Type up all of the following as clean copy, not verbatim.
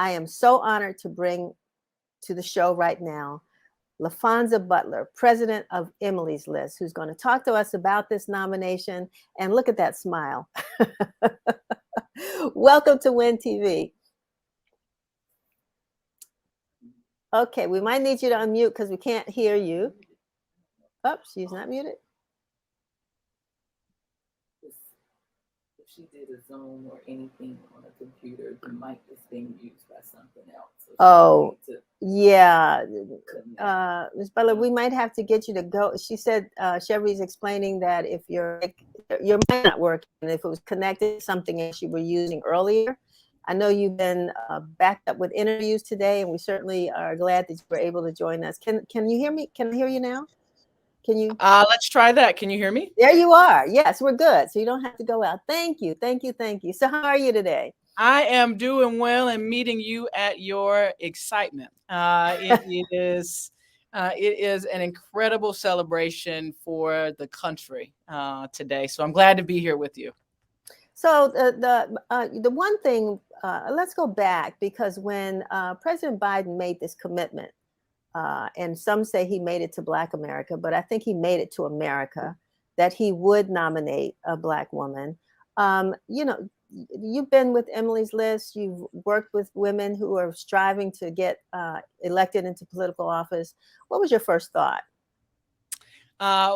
I am so honored to bring to the show right now Laphonza Butler, president of Emily's List, who's going to talk to us about this nomination. And look at that smile. Welcome to WIN TV. Okay, we might need you to unmute because we can't hear you. Oh, she's not muted. If she did a Zoom or anything on a computer, the mic is being used by something else. So oh, yeah. Ms. Butler, we might have to get you to go. She said, Shevry's explaining that if your mic not working, and if it was connected to something else you were using earlier. I know you've been backed up with interviews today, and we certainly are glad that you were able to join us. Can you hear me? Can I hear you now? Can you? Let's try that. Can you hear me? There you are. Yes, we're good. So you don't have to go out. Thank you. Thank you. Thank you. So how are you today? I am doing well and meeting you at your excitement. It is an incredible celebration for the country today. So I'm glad to be here with you. So the one thing, let's go back, because when President Biden made this commitment, and some say he made it to Black America, but I think he made it to America, that he would nominate a Black woman. You know, you've been with Emily's List. You've worked with women who are striving to get elected into political office. What was your first thought?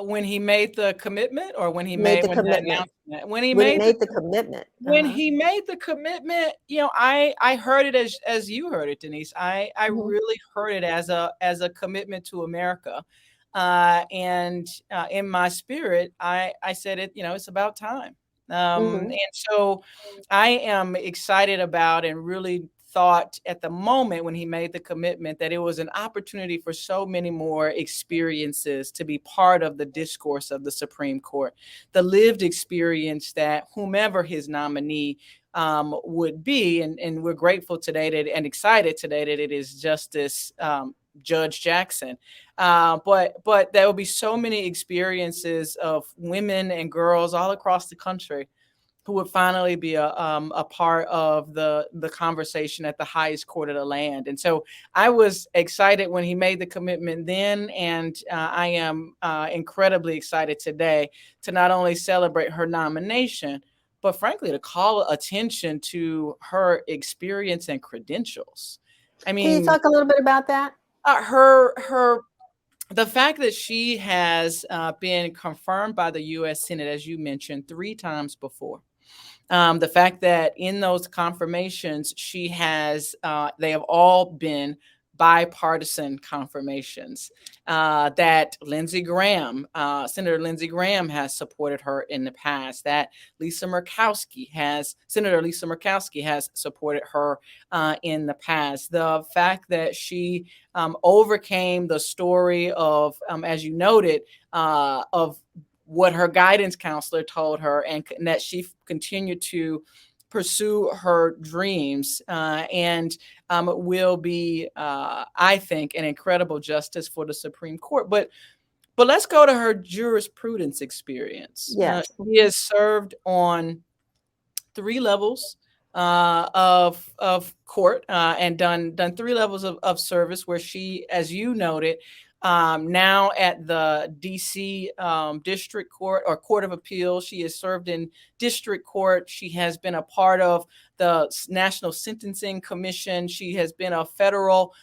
When he made the commitment, or when he made the commitment? When he made the commitment. When he made the commitment, you know, I heard it as you heard it, Denise. I really heard it as a commitment to America, and in my spirit, I said it. You know, it's about time. And so I am excited about, and really thought at the moment when he made the commitment, that it was an opportunity for so many more experiences to be part of the discourse of the Supreme Court, the lived experience that whomever his nominee would be. And we're grateful today and excited today that it is Justice Judge Jackson. But there will be so many experiences of women and girls all across the country who would finally be a part of the conversation at the highest court of the land. And so I was excited when he made the commitment then, and I am incredibly excited today to not only celebrate her nomination, but frankly, to call attention to her experience and credentials. I mean, can you talk a little bit about that? The fact that she has been confirmed by the U.S. Senate, as you mentioned, 3 times before. The fact that in those confirmations, she has, they have all been bipartisan confirmations, that Senator Lindsey Graham has supported her in the past, that Senator Lisa Murkowski has supported her in the past. The fact that she overcame the story of, as you noted, of what her guidance counselor told her, and that she continued to pursue her dreams, and will be, I think, an incredible justice for the Supreme Court. But let's go to her jurisprudence experience. Yes. She has served on 3 levels of court, and done 3 levels of service, where she, as you noted, now at the DC District Court or Court of Appeals. She has served in District Court. She has been a part of the National Sentencing Commission. She has been a federal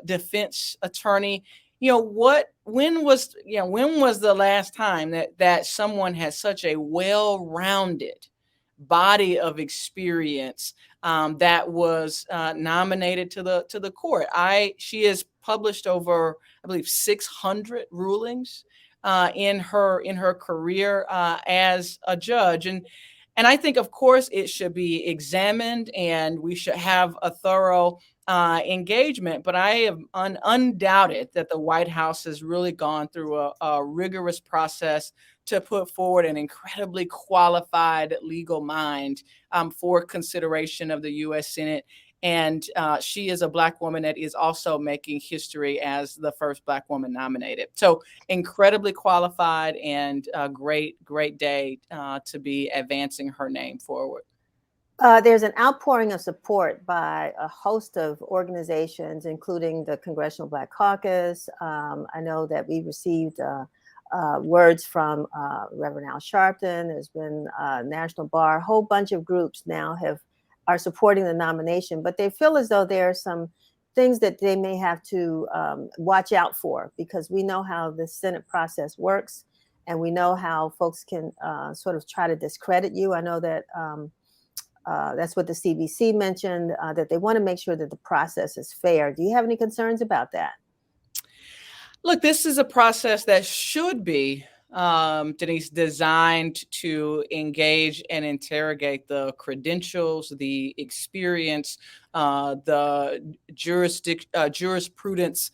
defense attorney. When was the last time that someone has such a well-rounded body of experience that was nominated to the court? She has published over, I believe, 600 rulings in her career as a judge, and I think, of course, it should be examined, and we should have a thorough engagement. But I am undoubted that the White House has really gone through a rigorous process to put forward an incredibly qualified legal mind for consideration of the U.S. Senate. And she is a Black woman that is also making history as the first Black woman nominated. So incredibly qualified, and a great day to be advancing her name forward. There's an outpouring of support by a host of organizations, including the Congressional Black Caucus. I know that we received words from Reverend Al Sharpton. There's been National Bar. A whole bunch of groups now are supporting the nomination, but they feel as though there are some things that they may have to watch out for, because we know how the Senate process works, and we know how folks can sort of try to discredit you. I know that that's what the CBC mentioned, that they want to make sure that the process is fair. Do you have any concerns about that? Look, this is a process that should be, Denise, designed to engage and interrogate the credentials, the experience, the jurisprudence,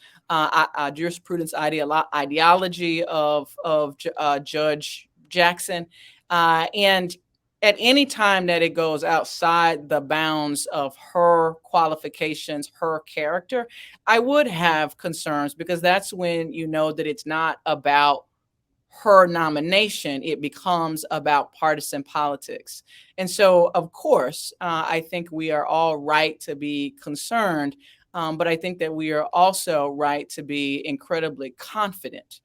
ideology of Judge Jackson, and at any time that it goes outside the bounds of her qualifications, her character, I would have concerns, because that's when you know that it's not about her nomination. It becomes about partisan politics. And so, of course, I think we are all right to be concerned, but I think that we are also right to be incredibly confident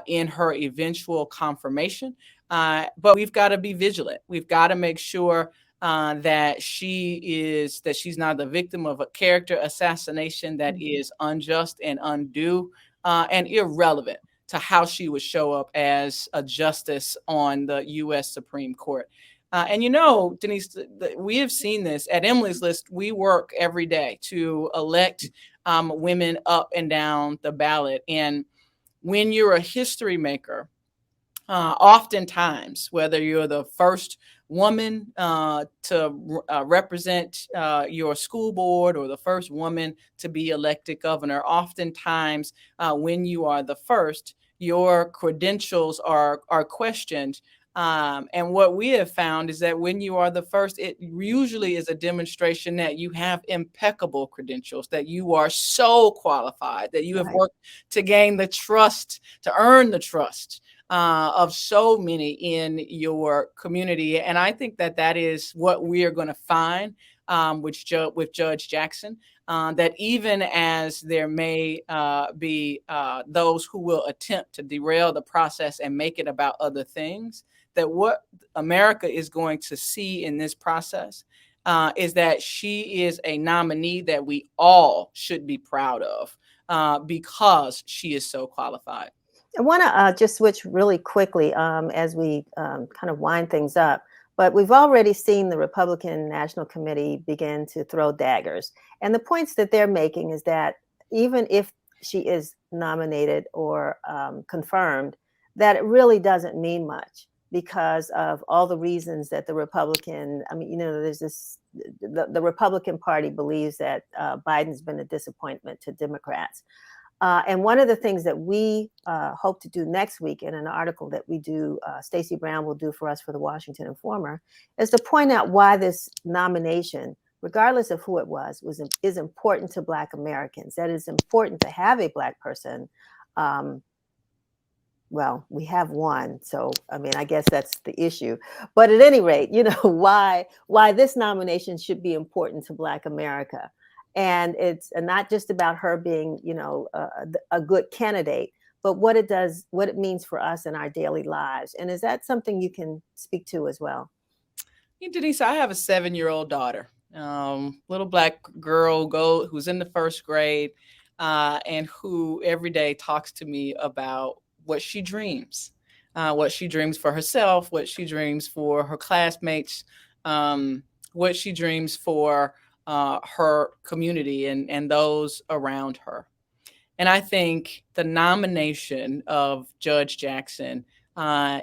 in her eventual confirmation. But we've got to be vigilant. We've got to make sure that she's not the victim of a character assassination that is unjust and undue and irrelevant to how she would show up as a justice on the U.S. Supreme Court. And Denise, we have seen this at Emily's List. We work every day to elect women up and down the ballot. And when you're a history maker, oftentimes, whether you're the first woman to represent your school board, or the first woman to be elected governor, oftentimes when you are the first, your credentials are questioned. And what we have found is that when you are the first, it usually is a demonstration that you have impeccable credentials, that you are so qualified, that you have worked to gain the trust, to earn the trust of so many in your community. And I think that is what we are going to find with Judge Jackson, that even as there may be those who will attempt to derail the process and make it about other things, that what America is going to see in this process is that she is a nominee that we all should be proud of because she is so qualified. I want to just switch really quickly as we kind of wind things up. But we've already seen the Republican National Committee begin to throw daggers. And the points that they're making is that even if she is nominated or confirmed, that it really doesn't mean much, because of all the reasons that the Republican Party believes that Biden's been a disappointment to Democrats. And one of the things that we hope to do next week in an article that we do, Stacey Brown will do for us for the Washington Informer, is to point out why this nomination, regardless of who it is important to Black Americans. That it's important to have a Black person. Well, we have one, so I mean, I guess that's the issue. But at any rate, why this nomination should be important to Black America. And it's not just about her being, a good candidate, but what it means for us in our daily lives. And is that something you can speak to as well? Hey, Denise, I have a 7-year-old daughter, little Black girl who's in the first grade, and who every day talks to me about what she dreams for herself, what she dreams for her classmates, what she dreams for her community and those around her. And I think the nomination of Judge Jackson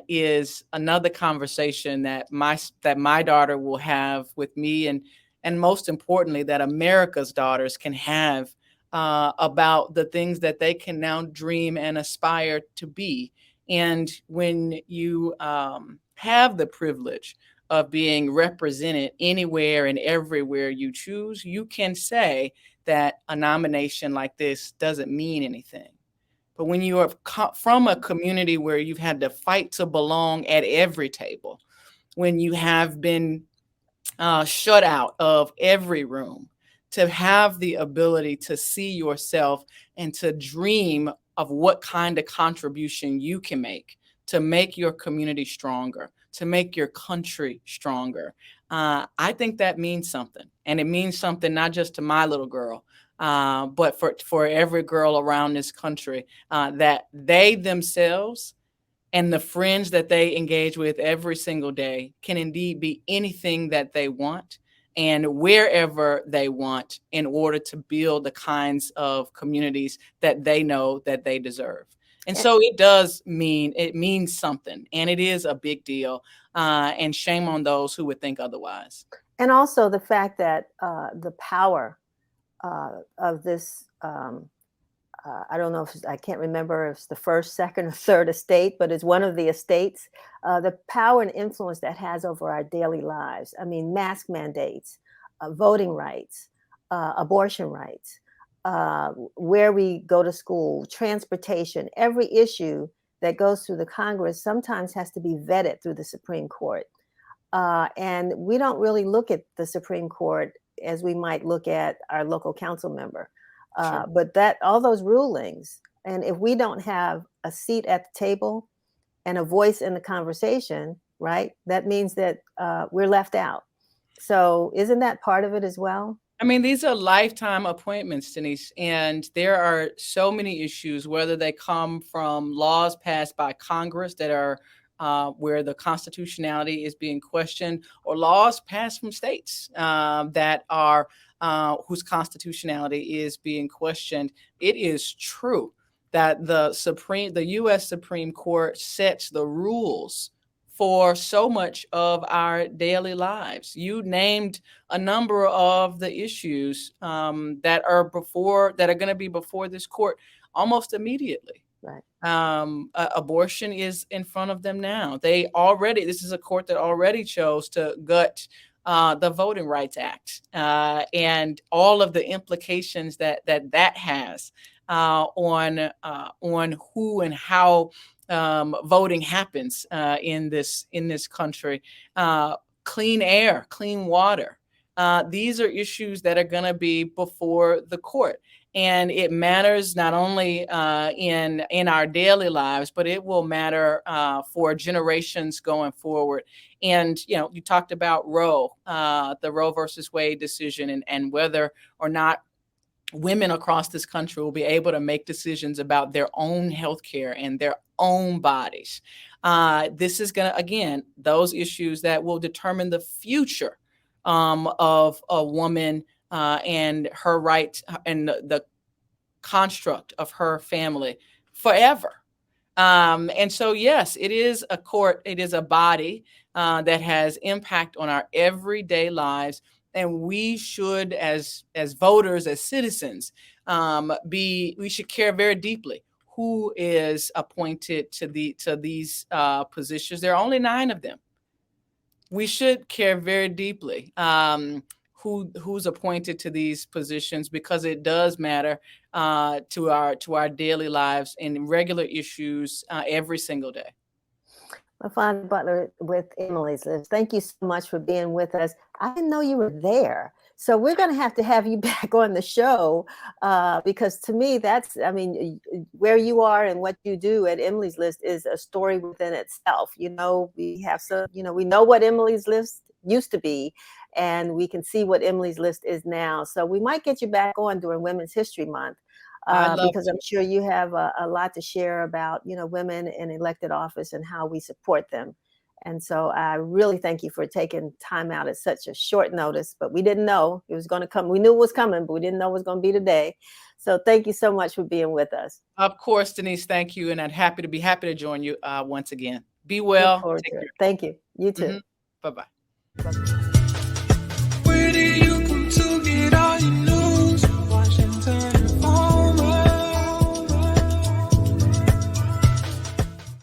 is another conversation that my daughter will have with me, and most importantly, that America's daughters can have about the things that they can now dream and aspire to be. And when you have the privilege of being represented anywhere and everywhere you choose, you can say that a nomination like this doesn't mean anything. But when you are from a community where you've had to fight to belong at every table, when you have been shut out of every room, to have the ability to see yourself and to dream of what kind of contribution you can make to make your community stronger, to make your country stronger. I think that means something. And it means something not just to my little girl, but for every girl around this country, that they themselves and the friends that they engage with every single day can indeed be anything that they want and wherever they want in order to build the kinds of communities that they know that they deserve. And so it means something, and it is a big deal. And shame on those who would think otherwise. And also the fact that the power of this, I don't know if I can't remember if it's the first, second, or third estate, but it's one of the estates, the power and influence that has over our daily lives. I mean, mask mandates, voting rights, abortion rights, where we go to school, transportation, every issue that goes through the Congress sometimes has to be vetted through the Supreme Court. And we don't really look at the Supreme Court as we might look at our local council member. Sure. But that all those rulings, and if we don't have a seat at the table and a voice in the conversation, right, that means that we're left out. So isn't that part of it as well? I mean, these are lifetime appointments, Denise, and there are so many issues, whether they come from laws passed by Congress that are where the constitutionality is being questioned, or laws passed from states that are whose constitutionality is being questioned. It is true that the U.S. Supreme Court sets the rules for so much of our daily lives. You named a number of the issues that are going to be before this court almost immediately. Right. Abortion is in front of them now. This is a court that already chose to gut the Voting Rights Act and all of the implications that has on who and how voting happens in this country. Clean air, clean water. These are issues that are going to be before the court. And it matters not only in our daily lives, but it will matter for generations going forward. And, you talked about Roe, the Roe versus Wade decision, and whether or not women across this country will be able to make decisions about their own health care and their own bodies. This is going to, again, those issues that will determine the future of a woman and her right and the construct of her family forever. And so, yes, it is a court. It is a body that has impact on our everyday lives. And we should, as voters, as citizens, we should care very deeply who is appointed to these positions. There are only 9 of them. We should care very deeply who's appointed to these positions, because it does matter to our daily lives and regular issues every single day. Laphonza Butler with Emily's List. Thank you so much for being with us. I didn't know you were there. So we're going to have you back on the show because to me, where you are and what you do at Emily's List is a story within itself. We know what Emily's List used to be, and we can see what Emily's List is now. So we might get you back on during Women's History Month. Because I'm sure you have a lot to share about, women in elected office and how we support them. And so I really thank you for taking time out at such a short notice, but we didn't know it was going to come. We knew it was coming, but we didn't know it was going to be today. So thank you so much for being with us. Of course, Denise, thank you. And I'm happy to join you once again. Be well. Take care. Thank you. You too. Mm-hmm. Bye-bye. Bye-bye. Where do you come to get